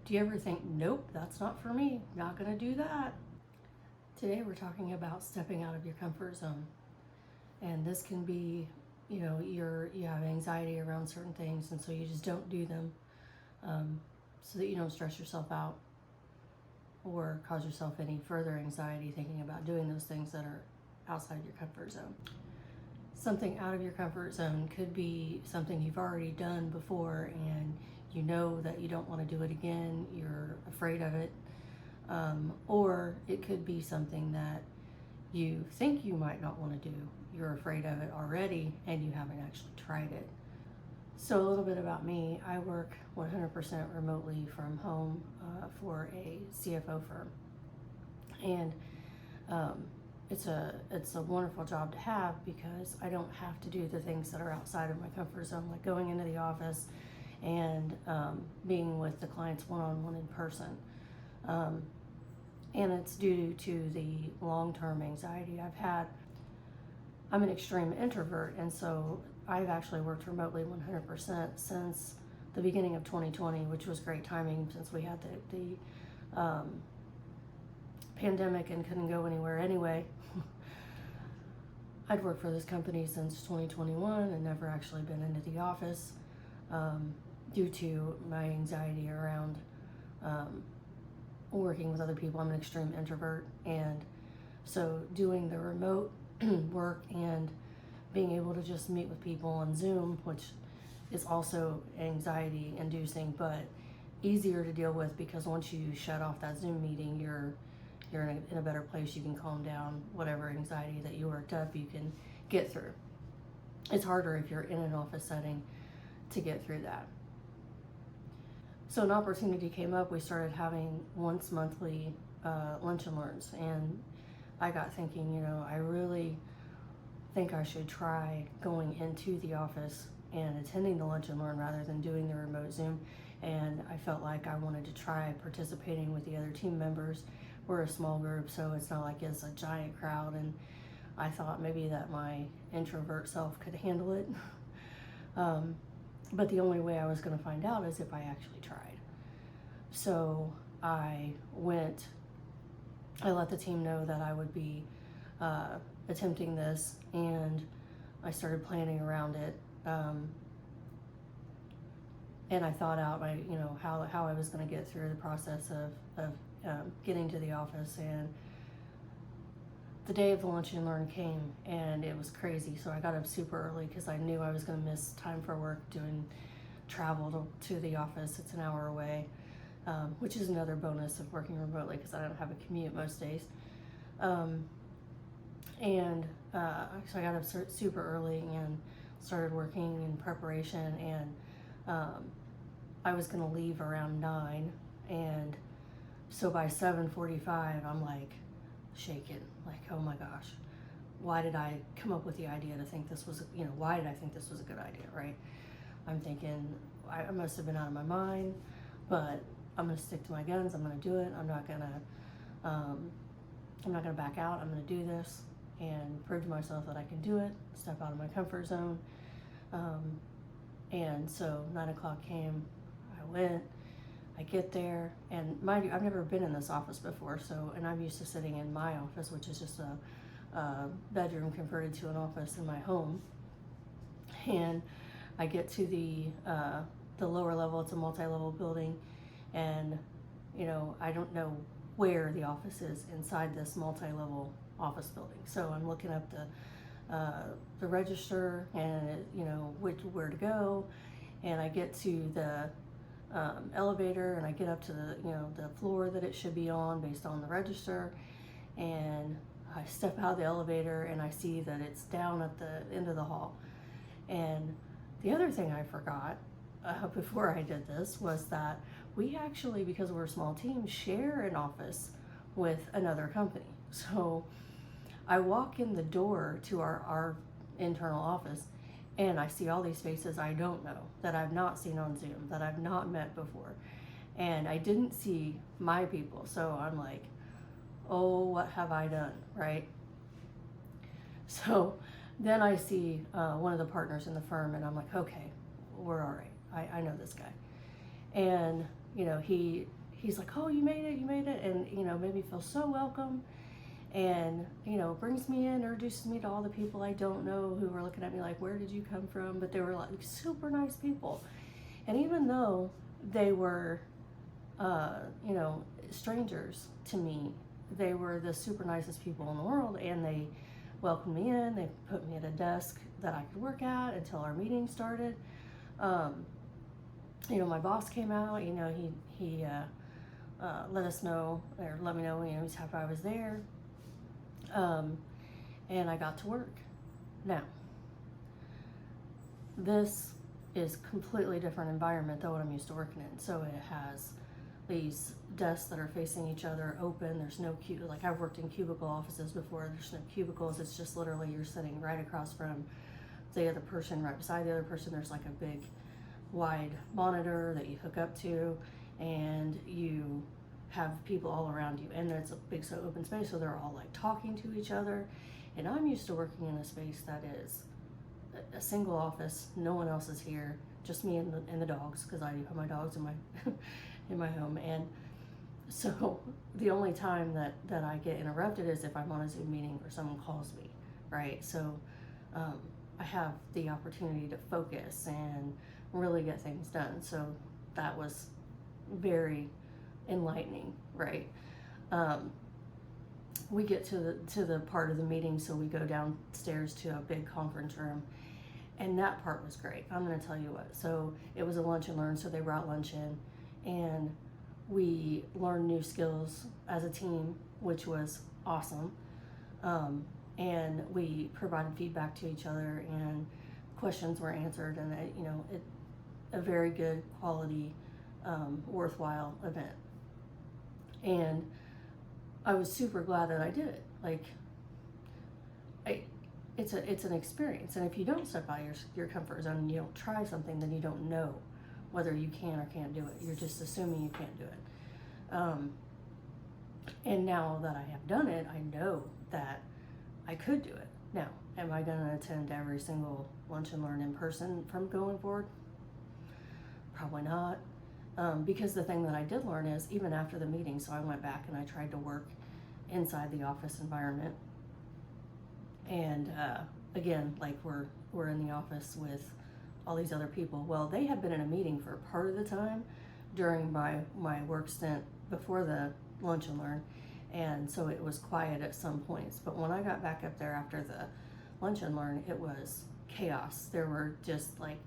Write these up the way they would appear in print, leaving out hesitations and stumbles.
Do you ever think, nope, that's not for me, not gonna do that? Today we're talking about stepping out of your comfort zone. And this can be, you have anxiety around certain things, and so you just don't do them, so that you don't stress yourself out or cause yourself any further anxiety thinking about doing those things that are outside your comfort zone. Something out of your comfort zone could be something you've already done before and you know that you don't want to do it again, you're afraid of it, or it could be something that you think you might not want to do. You're afraid of it already and you haven't actually tried it. So a little bit about me. I work 100% remotely from home for a CFO firm. And it's a wonderful job to have because I don't have to do the things that are outside of my comfort zone, like going into the office and being with the clients one-on-one in person. And it's due to the long-term anxiety I've had. I'm an extreme introvert, and so I've actually worked remotely 100% since the beginning of 2020, which was great timing since we had the pandemic and couldn't go anywhere anyway. I'd worked for this company since 2021 and never actually been into the office due to my anxiety around working with other people. I'm an extreme introvert, and so doing the remote work and being able to just meet with people on Zoom, which is also anxiety inducing, but easier to deal with because once you shut off that Zoom meeting, you're in a better place. You can calm down whatever anxiety that you worked up, you can get through. It's harder if you're in an office setting to get through that. So an opportunity came up. We started having once monthly lunch and learns, and I got thinking, I really think I should try going into the office and attending the lunch and learn rather than doing the remote Zoom. And I felt like I wanted to try participating with the other team members. We're a small group, so it's not like it's a giant crowd, and I thought maybe that my introvert self could handle it. But the only way I was going to find out is if I actually tried. So I let the team know that I would be attempting this, and I started planning around it. And I thought out how I was going to get through the process of getting to the office. And the day of the lunch and learn came, and it was crazy. So I got up super early because I knew I was going to miss time for work doing travel to the office. It's an hour away, which is another bonus of working remotely because I don't have a commute most days. So I got up super early and started working in preparation, and I was going to leave around 9, and so by 7:45 I'm like shaken, like, oh my gosh, why did I come up with the idea to think this was, why did I think this was a good idea, right? I'm thinking I must have been out of my mind, but I'm going to stick to my guns. I'm going to do it. I'm not going to back out. I'm going to do this and prove to myself that I can do it, step out of my comfort zone. And so 9 o'clock came, I went, I get there, and mind you, I've never been in this office before, and I'm used to sitting in my office, which is just a bedroom converted to an office in my home. And I get to the lower level. It's a multi-level building, and I don't know where the office is inside this multi-level office building. So I'm looking up the register and where to go, and I get to the elevator, and I get up to the floor that it should be on based on the register, and I step out of the elevator and I see that it's down at the end of the hall. And the other thing I forgot before I did this was that we actually, because we're a small team, share an office with another company. So I walk in the door to our internal office, and I see all these faces I don't know, that I've not seen on Zoom, that I've not met before. And I didn't see my people. So I'm like, oh, what have I done, right? So then I see one of the partners in the firm, and I'm like, okay, we're all right. I know this guy. And he's like, oh, you made it, and made me feel so welcome, and brings me in, introduces me to all the people I don't know who were looking at me like, where did you come from? But they were like super nice people, and even though they were strangers to me, they were the super nicest people in the world, and they welcomed me in. They put me at a desk that I could work at until our meeting started. My boss came out. He let us know, or let me know, he's happy I was there. And I got to work. Now, this is completely different environment than what I'm used to working in. So it has these desks that are facing each other, open. There's no like I've worked in cubicle offices before. There's no cubicles. It's just literally you're sitting right across from the other person, right beside the other person. There's like a big wide monitor that you hook up to, and you have people all around you, and it's a big open space, so they're all like talking to each other. And I'm used to working in a space that is a single office. No one else is here, just me and the dogs, because I have my dogs in my in my home. And so the only time that I get interrupted is if I'm on a Zoom meeting or someone calls me, right? So I have the opportunity to focus and really get things done. So that was very enlightening, right? We get to the part of the meeting, so we go downstairs to a big conference room, and that part was great. I'm going to tell you what. So it was a lunch and learn, so they brought lunch in, and we learned new skills as a team, which was awesome. And we provided feedback to each other, and questions were answered, and a very good quality, worthwhile event. And I was super glad that I did it. Like, it's an experience, and if you don't step out of your comfort zone and you don't try something, then you don't know whether you can or can't do it. You're just assuming you can't do it. And now that I have done it, I know that I could do it. Now, am I going to attend every single lunch and learn in person from going forward? Probably not. Because the thing that I did learn is, even after the meeting, so I went back and I tried to work inside the office environment. And again, like we're in the office with all these other people. Well, they had been in a meeting for part of the time during my work stint before the lunch and learn. And so it was quiet at some points. But when I got back up there after the lunch and learn, it was chaos. There were just like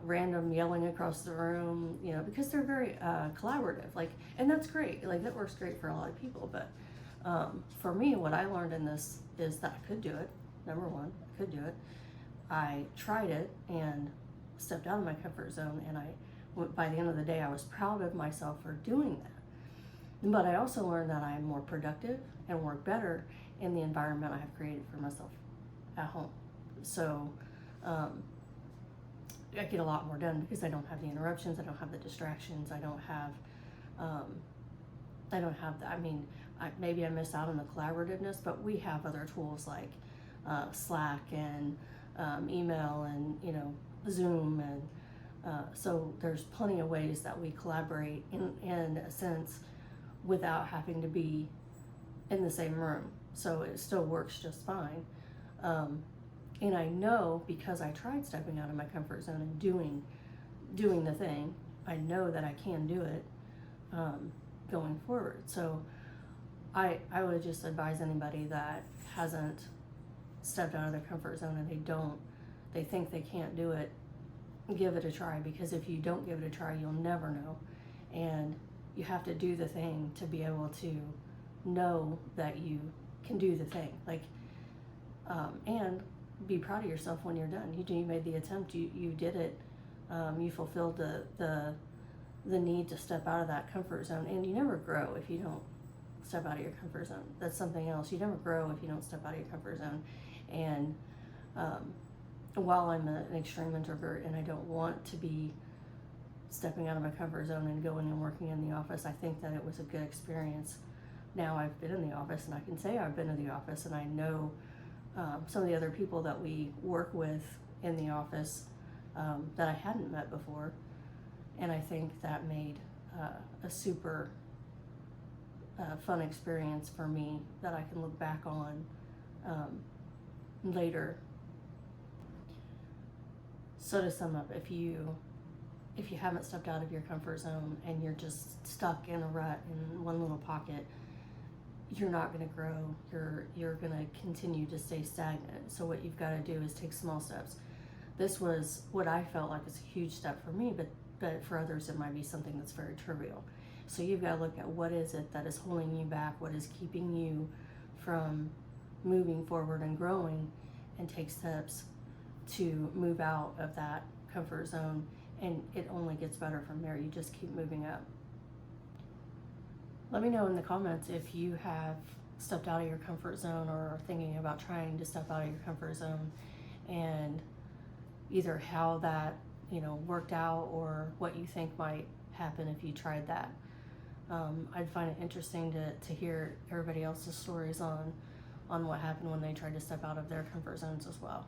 random yelling across the room, because they're very collaborative. And that's great. Like, that works great for a lot of people. But for me, what I learned in this is that I could do it. Number one, I could do it. I tried it and stepped out of my comfort zone, and by the end of the day, I was proud of myself for doing that. But I also learned that I'm more productive and work better in the environment I have created for myself at home. So I get a lot more done because I don't have the interruptions, I don't have the distractions, I don't have maybe I miss out on the collaborativeness, but we have other tools like Slack and email and Zoom, and so there's plenty of ways that we collaborate in a sense without having to be in the same room. So it still works just fine. And I know, because I tried stepping out of my comfort zone and doing the thing, I know that I can do it going forward. So I would just advise anybody that hasn't stepped out of their comfort zone and they think they can't do it, give it a try, because if you don't give it a try, you'll never know. And you have to do the thing to be able to know that you can do the thing. And be proud of yourself when you're done. You made the attempt. You did it. You fulfilled the need to step out of that comfort zone. And you never grow if you don't step out of your comfort zone. That's something else. You never grow if you don't step out of your comfort zone. And while I'm an extreme introvert and I don't want to be stepping out of my comfort zone and going and working in the office, I think that it was a good experience. Now I've been in the office, and I can say I've been in the office, and I know some of the other people that we work with in the office that I hadn't met before. And I think that made a super fun experience for me that I can look back on later. So to sum up, if you haven't stepped out of your comfort zone and you're just stuck in a rut in one little pocket, you're not going to grow. You're going to continue to stay stagnant. So what you've got to do is take small steps. This was what I felt like was a huge step for me, but for others it might be something that's very trivial. So you've got to look at what is it that is holding you back, what is keeping you from moving forward and growing, and take steps to move out of that comfort zone. And it only gets better from there. You just keep moving up. Let me know in the comments if you have stepped out of your comfort zone or are thinking about trying to step out of your comfort zone, and either how that worked out or what you think might happen if you tried that. I'd find it interesting to hear everybody else's stories on what happened when they tried to step out of their comfort zones as well.